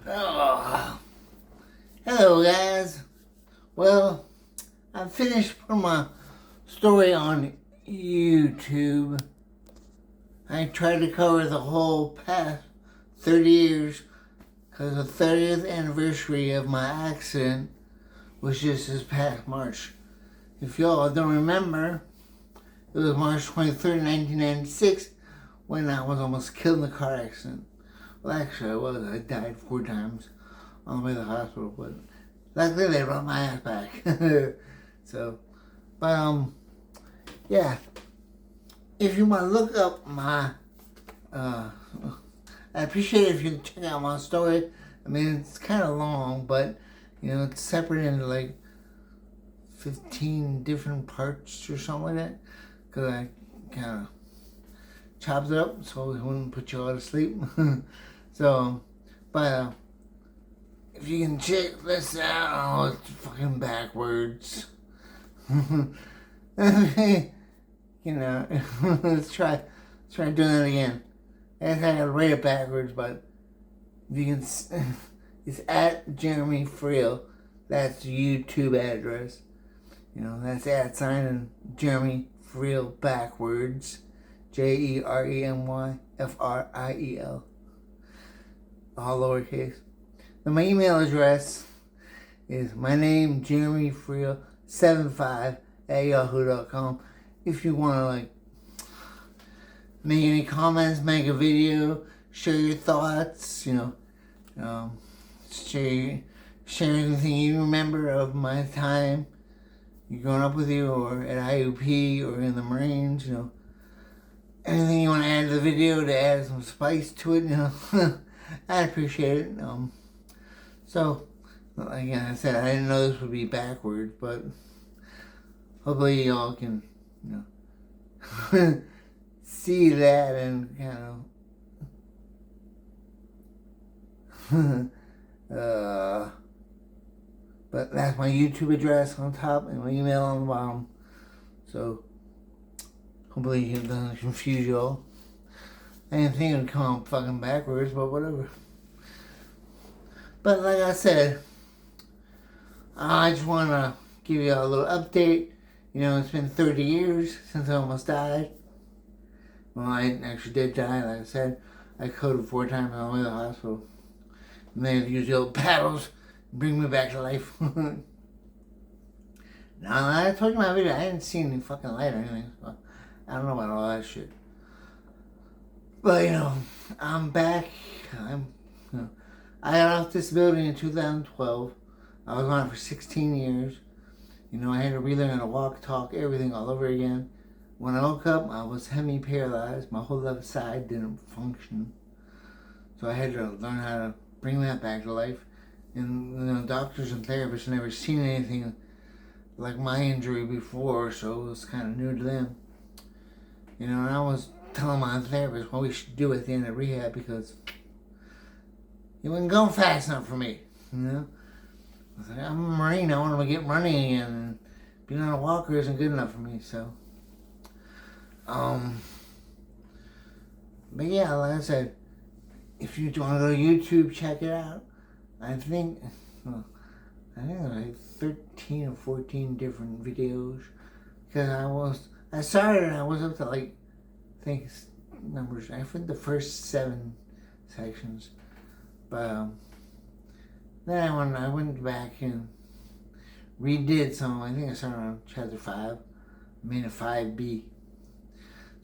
Oh, hello, guys. Well, I finished putting my story on YouTube. I tried to cover the whole past 30 years because the 30th anniversary of my accident was just this past March. If y'all don't remember, it was March 23rd, 1996 when I was almost killed in a car accident. Well, actually, I was. I died 4 times on the way to the hospital, but luckily they brought my ass back. So, but yeah. If you want to look up my, I appreciate it if you check out my story. I mean, it's kind of long, but it's separate into like 15 different parts or something like that. Cause I kind of chopped it up so it wouldn't put you all to sleep. So, but if you can check this out, oh, it's fucking backwards. Let's try doing that again. I gotta write it backwards, but if you can, it's at Jeremy Friel. That's the YouTube address. That's @ and Jeremy Friel backwards. JEREMYFRIEL. All lowercase. Then my email address is my name, Jeremy Friel 75 at yahoo.com. If you want to make any comments, make a video, share your thoughts, share anything you remember of my time growing up with you, or at IUP, or in the Marines, anything you want to add to the video to add some spice to it, I'd appreciate it. So, like I said, I didn't know this would be backwards, but hopefully y'all can, see that and kind of, but that's my YouTube address on top and my email on the bottom. So, hopefully it doesn't confuse y'all. I didn't think it would come fucking backwards, but whatever. But like I said, I just want to give you a little update. It's been 30 years since I almost died. Well, I actually did die, like I said. I coded 4 times on the way to the hospital. And they had to use the old paddles to bring me back to life. Now, I told you in my video, I didn't see any fucking light or anything. So I don't know about all that shit. But, I'm back. I got off disability in 2012. I was on it for 16 years. I had to relearn how to walk, talk, everything all over again. When I woke up, I was hemi-paralyzed. My whole left side didn't function. So I had to learn how to bring that back to life. And doctors and therapists never seen anything like my injury before, so it was kind of new to them. And I was telling my therapist what we should do at the end of rehab because he wasn't going fast enough for me. I was like, I'm a Marine. I want to get running again. And being on a walker isn't good enough for me. So, but yeah, like I said, if you want to go to YouTube, check it out. I think there were like 13 or 14 different videos because I started and I was up to I think numbers. I think the first 7 sections. But then I went back and redid some. I think I started on chapter 5. I made a 5B.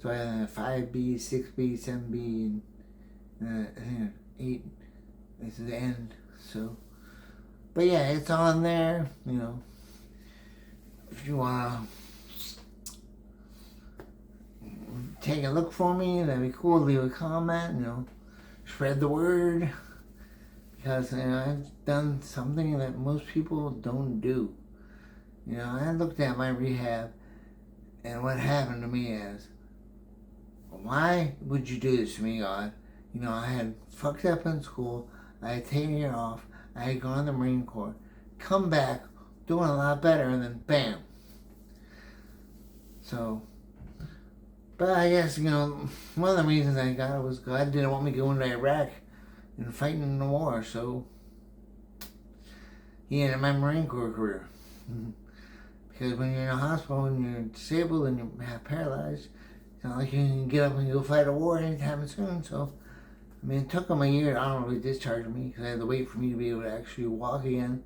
So I had a 5B, 6B, 7B, and I think 8 is the end. So, but yeah, it's on there. If you wanna take a look for me, that'd be cool. Leave a comment. Spread the word. Because I've done something that most people don't do. I looked at my rehab and what happened to me is, why would you do this to me, God? I had fucked up in school. I had taken a year off. I had gone to the Marine Corps. Come back, doing a lot better, and then bam. So, but I guess, one of the reasons I got it was God didn't want me going to Iraq and fighting in the war, so he ended my Marine Corps career. Because when you're in a hospital and you're disabled and you're half paralyzed, it's not like you can get up and go fight a war anytime soon. So, I mean, it took him a year to honorably discharge me because I had to wait for me to be able to actually walk again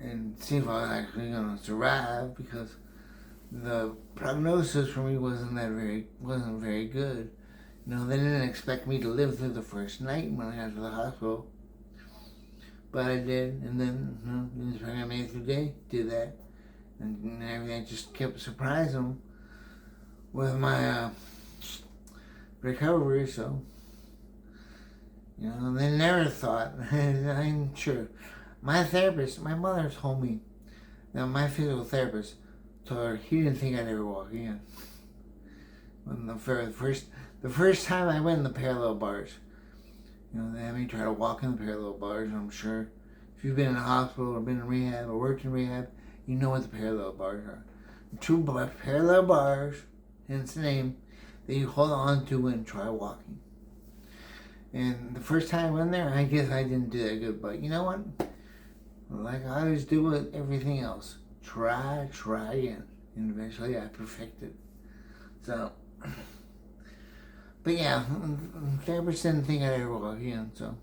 and see if I was actually going to survive, because the prognosis for me wasn't very good. You know, they didn't expect me to live through the first night when I got to the hospital, but I did. And then, you know, I made it through the day, did that, and everything just kept surprising them with my recovery. So, you know, they never thought. I'm sure. My therapist, my mother told me that my physical therapist told her he didn't think I'd ever walk again. When the first time I went in the parallel bars, you know, they had me try to walk in the parallel bars, and I'm sure if you've been in a hospital or been in rehab or worked in rehab, you know what the parallel bars are. Two parallel bars, hence the name, that you hold on to and try walking. And the first time I went there, I guess I didn't do that good, but you know what? Like I always do with everything else. Try again. And eventually I perfected. So, but yeah, therapist didn't think I'd ever walk again, so.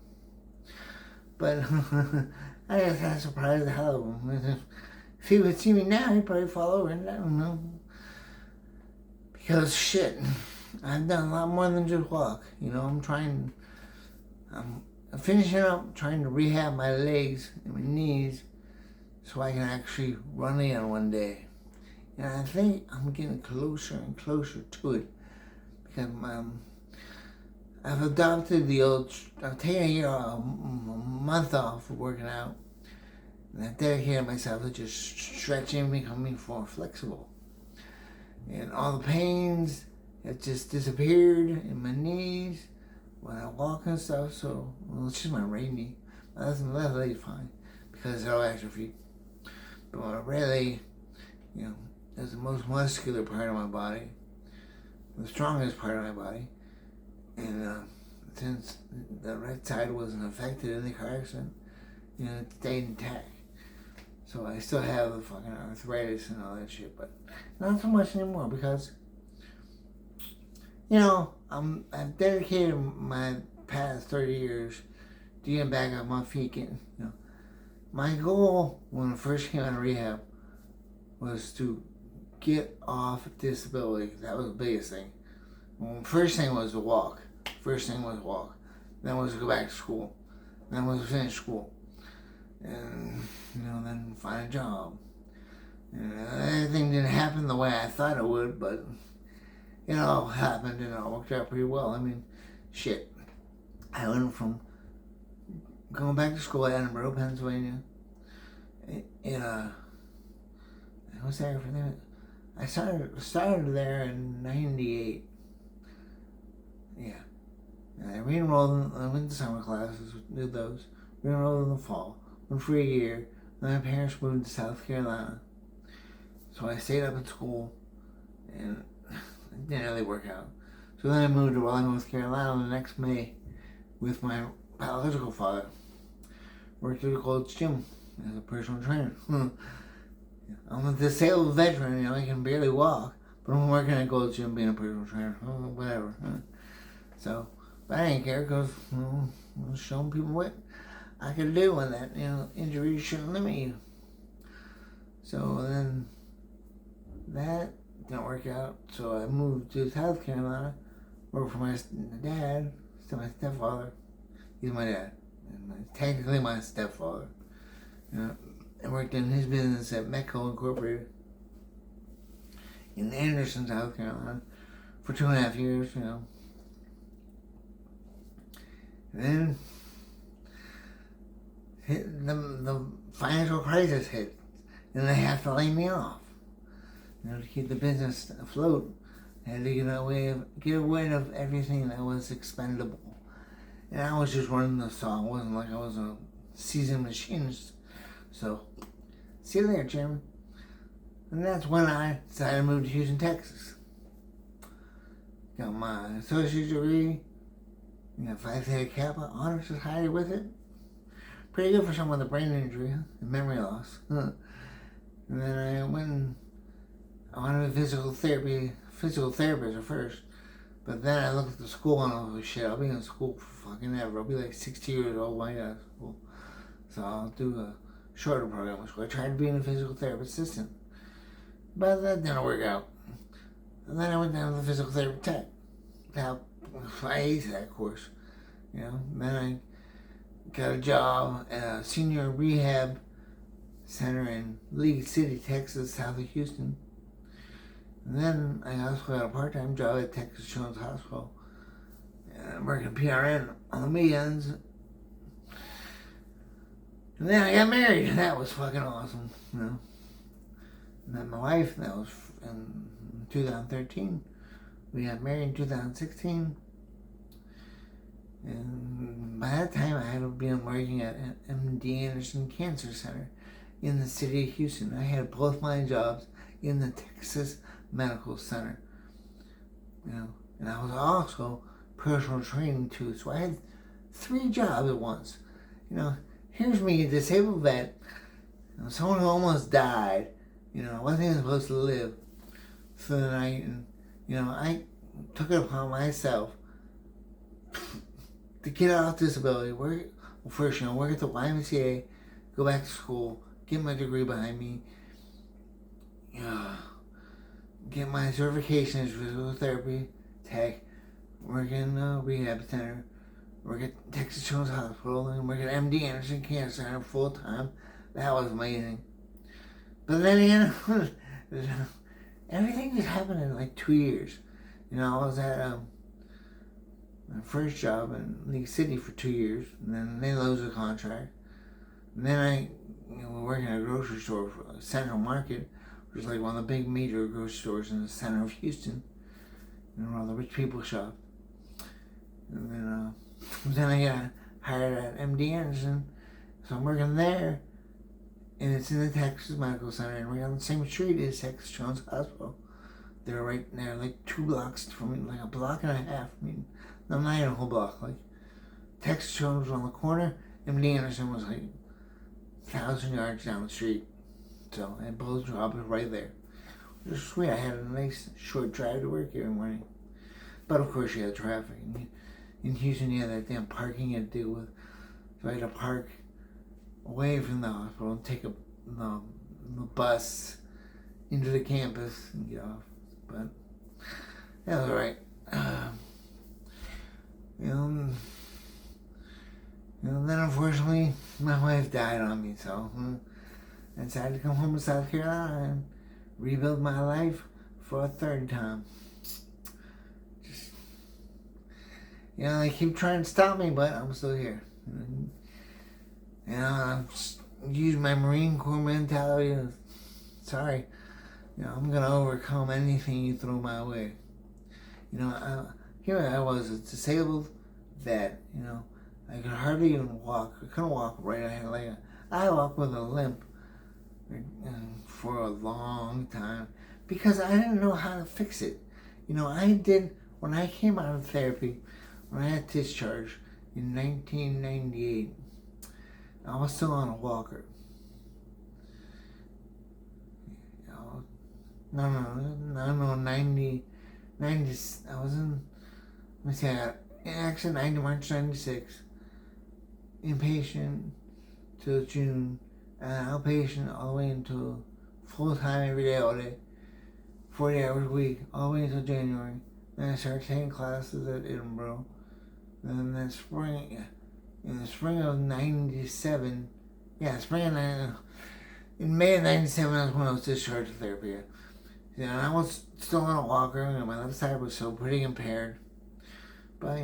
But I guess I surprised the hell out of him. If he would see me now, he'd probably fall over, and I don't know. Because shit, I've done a lot more than just walk. You know, I'm finishing up trying to rehab my legs and my knees so I can actually run again one day. And I think I'm getting closer and closer to it, because I've adopted I've taken a month off of working out, and I've dedicated myself to just stretching and becoming more flexible. And all the pains have just disappeared in my knees when I walk and stuff. So, well, it's just my right knee. My left leg's fine because it's all atrophy. But my right leg, you know, is the most muscular part of my body, the strongest part of my body. And since the right side wasn't affected in the car accident, you know, it stayed intact. So I still have the fucking arthritis and all that shit, but not so much anymore because, you know, I've dedicated my past 30 years to getting back on my feet. My goal when I first came out of rehab was to get off disability. That was the biggest thing. Well, first thing was to walk. Then was to go back to school. Then was to finish school. And, you know, then find a job. And everything didn't happen the way I thought it would, but it all happened and it all worked out pretty well. I mean, shit. I went from going back to school at Edinburgh, Pennsylvania. I was there for that. I started there in '98. Yeah. And I re-enrolled. I went to summer classes, did those. Re-enrolled in the fall. Went for a year. Then my parents moved to South Carolina. So I stayed up in school, and it didn't really work out. So then I moved to Raleigh, North Carolina the next May with my biological father. Worked at a Gold's Gym as a personal trainer. I'm a disabled veteran, you know, I can barely walk, but I'm working at Gold's Gym being a personal trainer. Whatever. So, but I didn't care because, you know, I was showing people what I could do when that, you know, injury shouldn't limit you. So then that didn't work out, so I moved to South Carolina, worked for my dad, still my stepfather. He's my dad, and technically my stepfather. You know, I worked in his business at Metco Incorporated in Anderson, South Carolina for 2.5 years, you know. And then the financial crisis hit, and they had to lay me off. You know, to keep the business afloat, I had to get rid of everything that was expendable. And I was just running the saw. It wasn't like I was a seasoned machinist. So, see you later, Chairman. And that's when I decided to move to Houston, Texas. Got my associate's degree You got Phi Theta Kappa, honor society with it. Pretty good for someone with a brain injury and memory loss. And then I went I wanted to be physical therapist at first. But then I looked at the school and I was like, shit, I'll be in school for fucking ever. I'll be like 60 years old when I get out of school. So I'll do a shorter program. So I tried being a physical therapy assistant. But that didn't work out. And then I went down to the physical therapy tech. Now, I aced that course. You know, then I got a job at a senior rehab center in League City, Texas, south of Houston. And then I also got a part-time job at Texas Children's Hospital. I'm working PRN on the weekends. And then I got married, and that was fucking awesome, you know. And then my wife, that was in 2013. We got married in 2016. And by that time, I had been working at MD Anderson Cancer Center in the city of Houston. I had both my jobs in the Texas Medical Center, you know, and I was also personal training too. So I had 3 jobs at once. You know, here's me, a disabled vet, you know, someone who almost died. You know, I wasn't even supposed to live. So then I took it upon myself to get off disability. Work at the YMCA, go back to school, get my degree behind me. Get my certification as physical therapy tech, work in a rehab center, work at Texas Children's Hospital, and work at MD Anderson Cancer Center full time. That was amazing. But then again, everything just happened in like 2 years. You know, I was at my first job in League City for 2 years, and then they lost the contract. And then I was working at a grocery store for Central Market, which is like one of the big major grocery stores in the center of Houston, and where all the rich people shop. And then I got hired at MD Anderson, so I'm working there, and it's in the Texas Medical Center, and we're on the same street as Texas Children's Hospital. They're right there, like 2 blocks from me, like a block and a half. I mean, no, not even a whole block. Like Texas Children's was on the corner, MD Anderson was like 1,000 yards down the street. So, and both jobs were right there. It was sweet. I had a nice short drive to work every morning. But of course, you had traffic. In Houston, you had that damn parking you had to deal with. So I had to park away from the hospital and take the bus into the campus and get off. But that was alright. Then unfortunately, my wife died on me, so I decided to come home to South Carolina and rebuild my life for a 3rd time. Just, they keep trying to stop me, but I'm still here. I use my Marine Corps mentality. Sorry, I'm gonna overcome anything you throw my way. Here I was, a disabled vet. I could hardly even walk. I couldn't walk right. I walked with a limp for a long time because I didn't know how to fix it. When I came out of therapy, when I got discharged in 1998, I was still on a walker. No, 90, I was in, let me see, I got accident March 96, inpatient till June, and outpatient all the way until full-time every day, all day, 40 hours a week, all the way until January. Then I started taking classes at Edinboro. Then in the spring of 97, in May of 97, that's when I was discharged from therapy. And I was still on a walker, and my left side was still pretty impaired. But,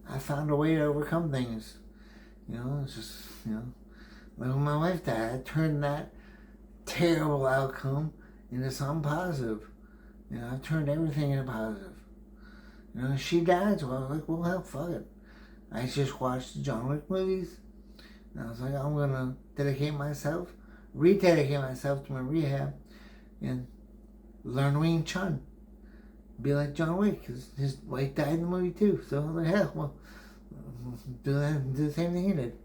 I found a way to overcome things. It's just, like when my wife died, I turned that terrible outcome into something positive. I turned everything into positive. She died, so I was like, well, hell, fuck it. I just watched the John Wick movies, and I was like, I'm gonna rededicate myself to my rehab, and learn Wing Chun. be like John Wick, because his wife died in the movie too. So I was like, hell, well, do the same thing he did.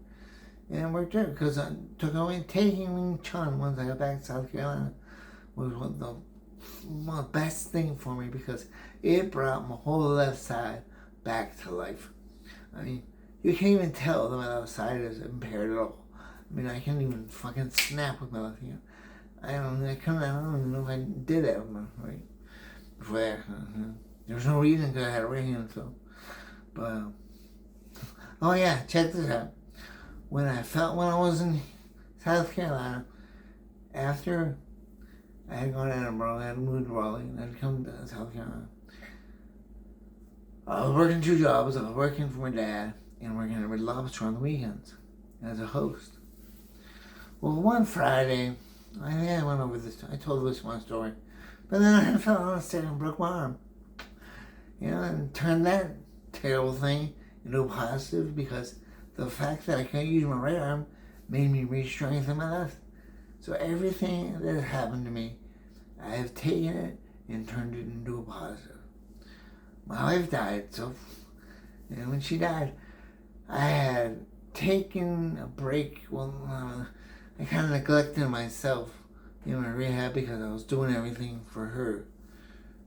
And it worked out, because I took away taking Wing Chun once I got back to South Carolina was one of the best thing for me, because it brought my whole left side back to life. I mean, you can't even tell that my left side is impaired at all. I mean, I can't even fucking snap with my left hand. I don't even know if I did that with my right. Before that, there was no reason, because I had a right hand, so. But, oh yeah, check this out. When I was in South Carolina, after I had gone to Edinburgh, I had moved to Raleigh, and I'd come to South Carolina. I was working 2 jobs. I was working for my dad and working at Red Lobster on the weekends as a host. Well, one Friday, I went over this. I told this one story, but then I fell on a stair and broke my arm. You know, and turned that terrible thing into a positive, because the fact that I can't use my right arm made me re-strengthen my left. So everything that has happened to me, I have taken it and turned it into a positive. My wife died, so, and when she died, I had taken a break. Well, I kind of neglected myself in my rehab, because I was doing everything for her,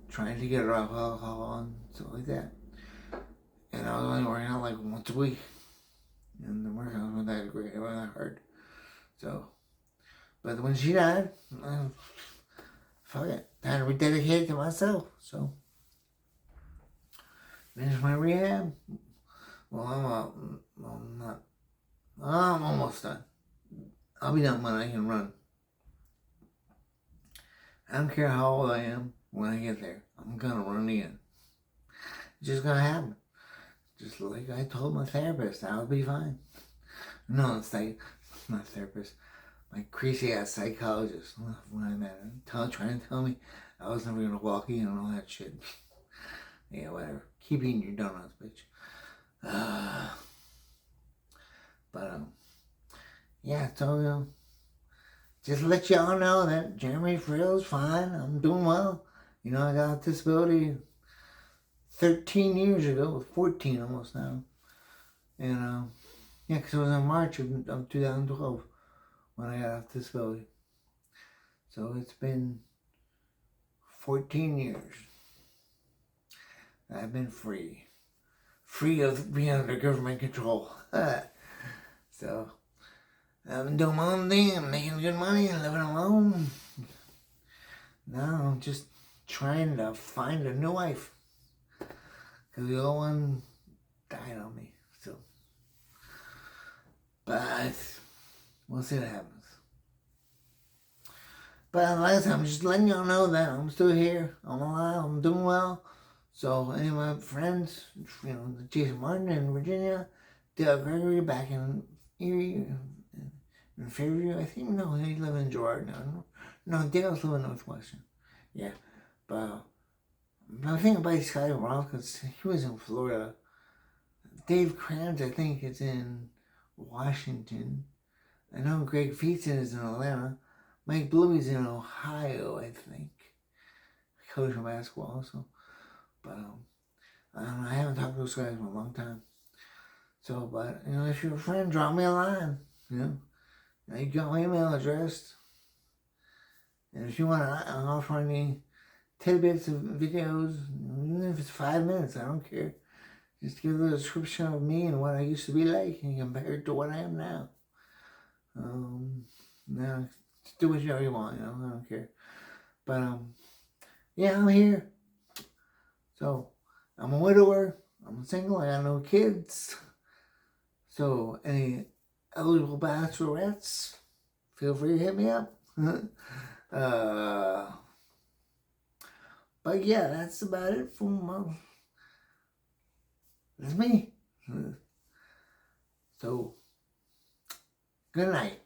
trying to get her off alcohol and stuff like that. And I was only working out like once a week, and the workout wasn't that great, it wasn't that hard. So, but when she died, fuck it, time to rededicate to myself. So, finished my rehab. Well, I'm almost done. I'll be done when I can run. I don't care how old I am when I get there. I'm gonna run again. It's just gonna happen. Just like I told my therapist, I'll be fine. No, it's like, not therapist. My crazy ass psychologist, when I met him, trying to tell me I was never gonna walk again and all that shit. Yeah, whatever. Keep eating your donuts, bitch. Yeah, so, just let y'all know that Jeremy Frill's fine. I'm doing well. You know, I got a disability 13 years ago, 14 almost now. And, yeah, because it was in March of 2012 when I got off disability. So it's been 14 years. I've been free. Free of being under government control. So, I've been doing my own thing. I'm making good money and living alone. Now I'm just trying to find a new wife. Because the old one died on me. So, but we'll see what happens. But like I said, I'm just letting y'all know that I'm still here. I'm alive. I'm doing well. So any of my friends, you know, Jason Martin in Virginia, Dale Gregory back in Erie, in Fairview, I think. No, he lives in Girard now. No, Dale's living in Northwestern. Yeah, but I think about Scotty Roth, because he was in Florida. Dave Kranz, I think, is in Washington. I know Greg Feetson is in Atlanta. Mike Bluey's in Ohio, I think. Coach of basketball, so. But, I haven't talked to those guys in a long time. So, but, you know, if you're a friend, drop me a line, you know. You got my email address. And if you want to offer any tidbits of videos, even if it's 5 minutes, I don't care. Just give a description of me and what I used to be like and compare it to what I am now. Now, just do whatever you want, you know, I don't care. But, yeah, I'm here. So, I'm a widower, I'm single, I got no kids. So, any eligible bachelorettes, feel free to hit me up. But yeah, that's about it for that's me. So, good night.